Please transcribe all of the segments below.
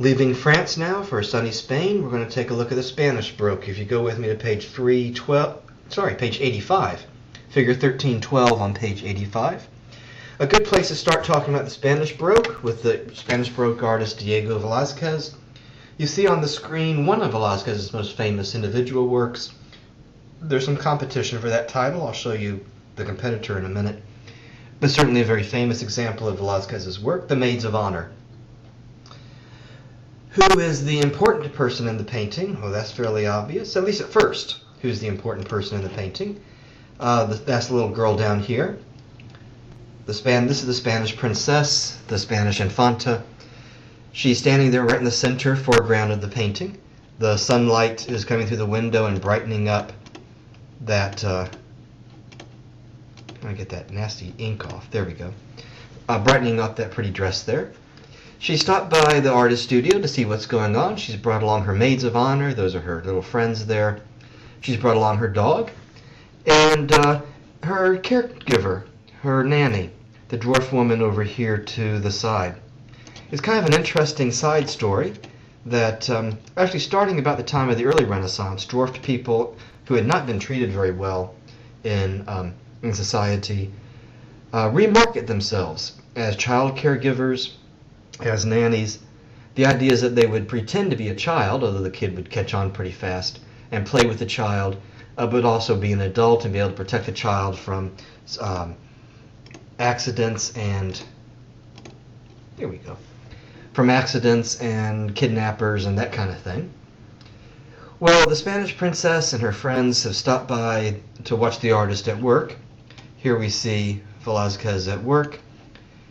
Leaving France now for sunny Spain, we're going to take a look at the Spanish Baroque. If you go with me to page 85, figure 1312 on page 85. A good place to start talking about the Spanish Baroque with the Spanish Baroque artist Diego Velázquez. You see on the screen one of Velázquez's most famous individual works. There's some competition for that title. I'll show you the competitor in a minute. But certainly a very famous example of Velázquez's work, The Maids of Honor. Who is the important person in the painting? Well, that's fairly obvious, at least at first. Who's the important person in the painting? That's the little girl down here. This is the Spanish princess, the Spanish infanta. She's standing there right in the center, foreground of the painting. The sunlight is coming through the window and brightening up that... I'm going to get that nasty ink off. There we go. Brightening up that pretty dress there. She stopped by the artist studio to see what's going on. She's brought along her maids of honor. Those are her little friends there. She's brought along her dog. And her caregiver, her nanny, the dwarf woman over here to the side. It's kind of an interesting side story that actually starting about the time of the early Renaissance, dwarfed people who had not been treated very well in society remarket themselves as child caregivers, as nannies. The idea is that they would pretend to be a child, although the kid would catch on pretty fast, and play with the child, but also be an adult and be able to protect the child from accidents and kidnappers and that kind of thing. Well, the Spanish princess and her friends have stopped by to watch the artist at work. Here we see Velázquez at work.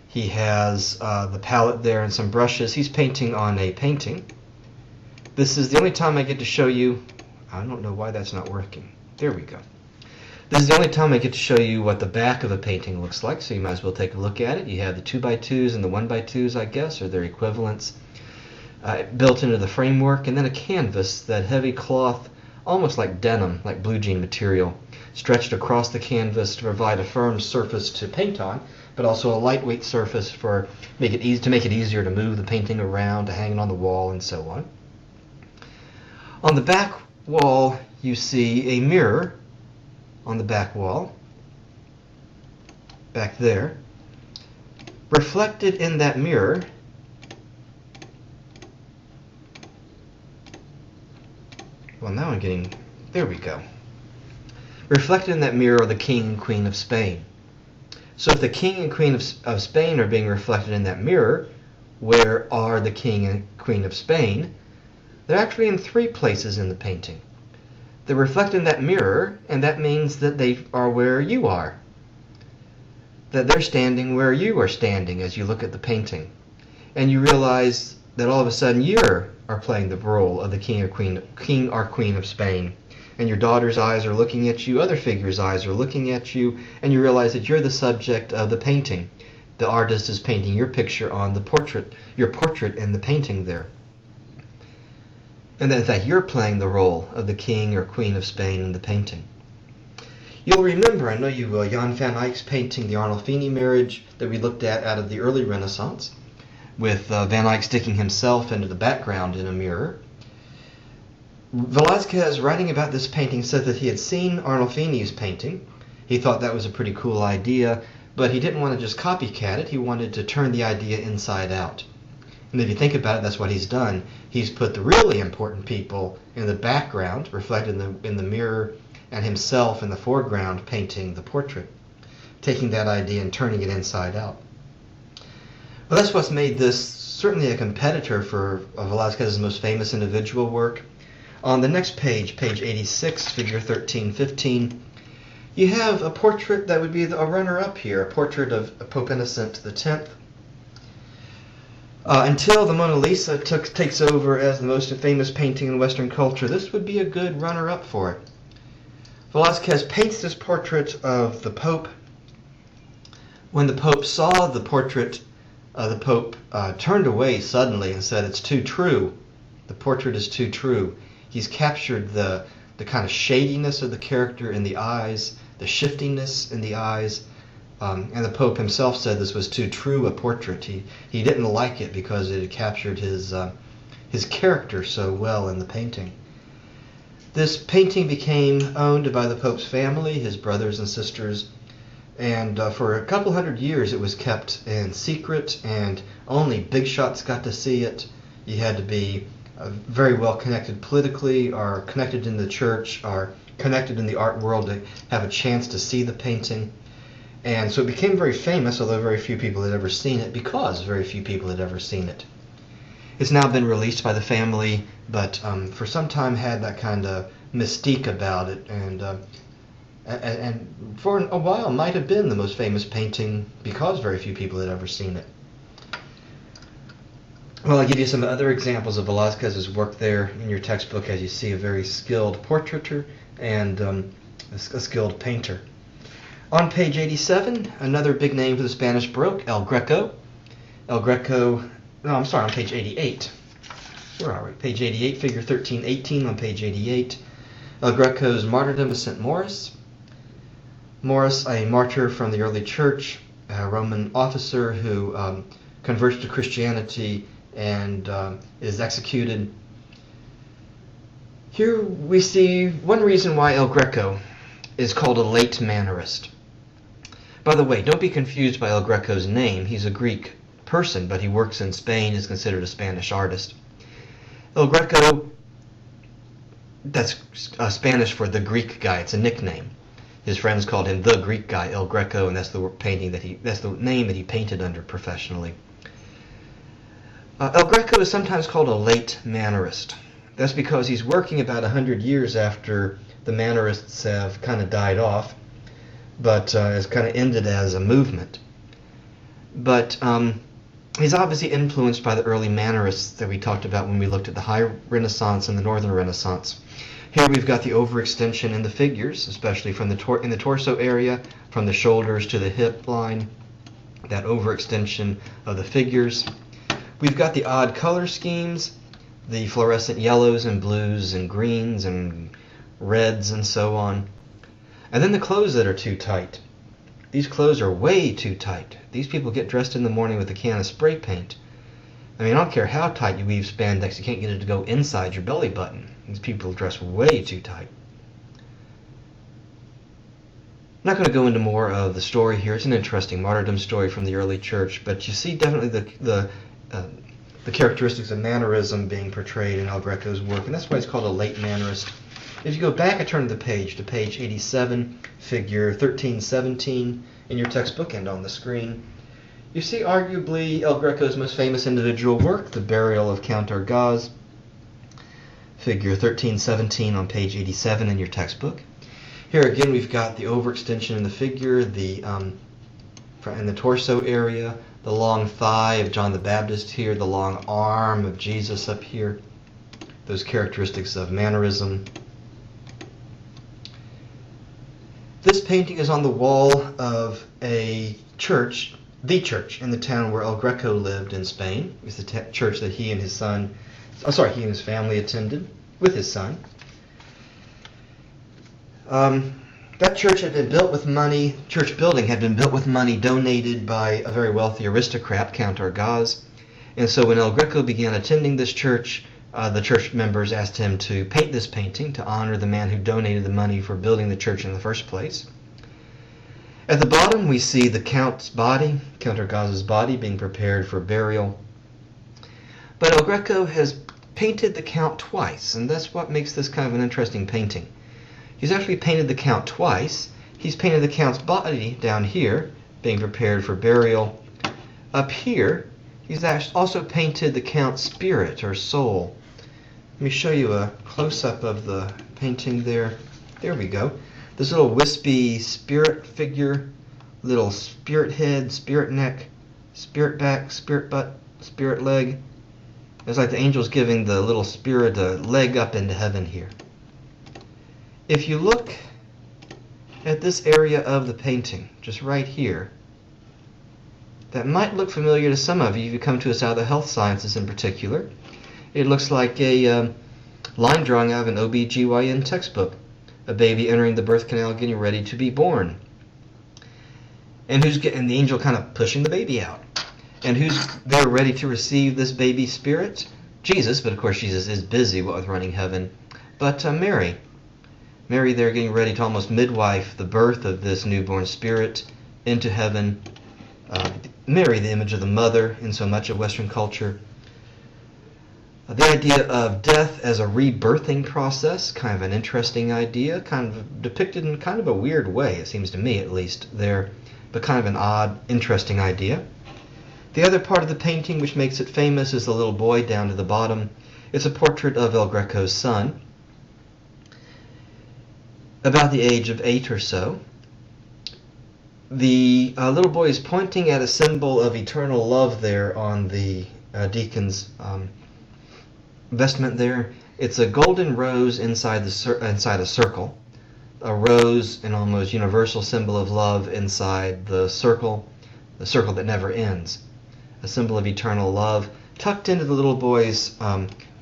He has the palette there and some brushes. He's painting on a painting. This is the only time I get to show you... I don't know why that's not working. There we go. This is the only time I get to show you what the back of a painting looks like, so you might as well take a look at it. You have the 2x2s and the 1x2s, I guess, or their equivalents, built into the framework, and then a canvas, that heavy cloth, almost like denim, like blue jean material, stretched across the canvas to provide a firm surface to paint on, but also a lightweight surface to make it easier to move the painting around, to hang it on the wall, and so on. On the back wall, you see a mirror on the back wall, back there. Reflected in that mirror there we go. Reflected in that mirror are the King and Queen of Spain. So if the King and Queen of Spain are being reflected in that mirror, where are the King and Queen of Spain? They're actually in three places in the painting. They're reflected in that mirror, and that means that they are where you are. That they're standing where you are standing as you look at the painting. And you realize that all of a sudden you are playing the role of the King or Queen of Spain. And your daughter's eyes are looking at you, other figures' eyes are looking at you, and you realize that you're the subject of the painting. The artist is painting your picture on your portrait in the painting there. And that in fact you're playing the role of the King or Queen of Spain in the painting. You'll remember, I know you will, Jan van Eyck's painting, The Arnolfini Marriage, that we looked at out of the early Renaissance, with Van Eyck sticking himself into the background in a mirror. Velázquez, writing about this painting, said that he had seen Arnolfini's painting. He thought that was a pretty cool idea, but he didn't want to just copycat it. He wanted to turn the idea inside out. And if you think about it, that's what he's done. He's put the really important people in the background, reflected in the mirror, and himself in the foreground painting the portrait, taking that idea and turning it inside out. Well, that's what's made this certainly a competitor for Velázquez's most famous individual work. On the next page, page 86, figure 1315, you have a portrait that would be a runner-up here, a portrait of Pope Innocent X. Until the Mona Lisa takes over as the most famous painting in Western culture, this would be a good runner-up for it. Velázquez paints this portrait of the Pope. When the Pope saw the portrait, the Pope turned away suddenly and said, "It's too true. The portrait is too true." He's captured the kind of shadiness of the character in the eyes, the shiftiness in the eyes, and the Pope himself said this was too true a portrait. He didn't like it because it had captured his his character so well in the painting. This painting became owned by the Pope's family, his brothers and sisters, and for a couple hundred years it was kept in secret, and only big shots got to see it. You had to be very well connected politically, or connected in the church, or connected in the art world to have a chance to see the painting. And so it became very famous, although very few people had ever seen it, because very few people had ever seen it. It's now been released by the family, but for some time had that kind of mystique about it, and for a while might have been the most famous painting because very few people had ever seen it. Well, I'll give you some other examples of Velázquez's work there in your textbook, as you see a very skilled portraiteur and a skilled painter. On page 87, another big name for the Spanish Baroque, El Greco. El Greco, no, I'm sorry, on page 88. Where are we? Page 88, figure 1318 on page 88. El Greco's Martyrdom of St. Maurice. Maurice, a martyr from the early church, a Roman officer who converts to Christianity and is executed. Here we see one reason why El Greco is called a late Mannerist. By the way, don't be confused by El Greco's name. He's a Greek person, but he works in Spain, is considered a Spanish artist. El Greco, that's Spanish for the Greek guy. It's a nickname. His friends called him the Greek guy, El Greco, and that's the name that he painted under professionally. El Greco is sometimes called a late Mannerist. That's because he's working about 100 years after the Mannerists have kind of died off, but has kind of ended as a movement. But he's obviously influenced by the early Mannerists that we talked about when we looked at the High Renaissance and the Northern Renaissance. Here we've got the overextension in the figures, especially from in the torso area, from the shoulders to the hip line, that overextension of the figures. We've got the odd color schemes, the fluorescent yellows and blues and greens and reds and so on. And then the clothes that are too tight. These clothes are way too tight. These people get dressed in the morning with a can of spray paint. I mean, I don't care how tight you weave spandex, you can't get it to go inside your belly button. These people dress way too tight. I'm not going to go into more of the story here. It's an interesting martyrdom story from the early church, but you see definitely the characteristics of mannerism being portrayed in El Greco's work, and that's why it's called a late Mannerist. If you go back a turn of the page to page 87, figure 1317 in your textbook and on the screen, you see arguably El Greco's most famous individual work, The Burial of Count Argaz, figure 1317 on page 87 in your textbook. Here again we've got the overextension in the figure, in the torso area, the long thigh of John the Baptist here, the long arm of Jesus up here, those characteristics of mannerism. This painting is on the wall of a church, the church in the town where El Greco lived in Spain. It's the church that he and his family attended with his son. That church had been built with money, church building had been built with money donated by a very wealthy aristocrat, Count Argaz. And so when El Greco began attending this church, the church members asked him to paint this painting to honor the man who donated the money for building the church in the first place. At the bottom we see the Count's body, Count Argaz's body, being prepared for burial. But El Greco has painted the Count twice, and that's what makes this kind of an interesting painting. He's actually painted the Count twice. He's painted the Count's body down here, being prepared for burial. Up here, he's also painted the Count's spirit or soul. Let me show you a close-up of the painting there. There we go. This little wispy spirit figure, little spirit head, spirit neck, spirit back, spirit butt, spirit leg. It's like the angel's giving the little spirit a leg up into heaven here. If you look at this area of the painting, just right here, that might look familiar to some of you if you come to us out of the health sciences in particular. It looks like a line drawing out of an OB/GYN textbook. A baby entering the birth canal getting ready to be born. And the angel kind of pushing the baby out. And who's there ready to receive this baby spirit? Jesus, but of course Jesus is busy with running heaven. But Mary there getting ready to almost midwife the birth of this newborn spirit into heaven. Mary, the image of the mother in so much of Western culture. The idea of death as a rebirthing process, kind of an interesting idea, kind of depicted in kind of a weird way, it seems to me at least, there, but kind of an odd, interesting idea. The other part of the painting which makes it famous is the little boy down to the bottom. It's a portrait of El Greco's son, about the age of 8 or so. The little boy is pointing at a symbol of eternal love there on the deacon's vestment there. It's a golden rose inside inside a circle. A rose, an almost universal symbol of love inside the circle that never ends. A symbol of eternal love. Tucked into the little boy's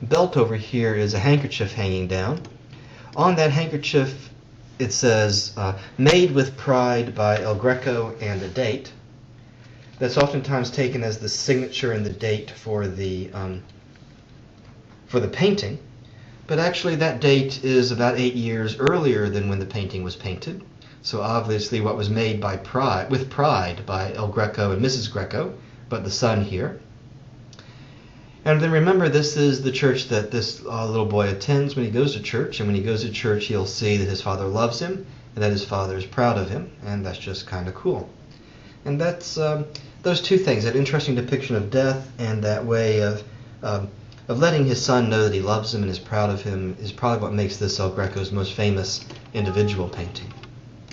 belt over here is a handkerchief hanging down. On that handkerchief it says, made with pride by El Greco, and a date. That's oftentimes taken as the signature and the date for the painting. But actually that date is about 8 years earlier than when the painting was painted. So obviously what was made with pride by El Greco and Mrs. Greco, but the son here. And then remember, this is the church that this little boy attends when he goes to church. And when he goes to church, he'll see that his father loves him and that his father is proud of him. And that's just kind of cool. And that's those two things, that interesting depiction of death and that way of letting his son know that he loves him and is proud of him, is probably what makes this El Greco's most famous individual painting.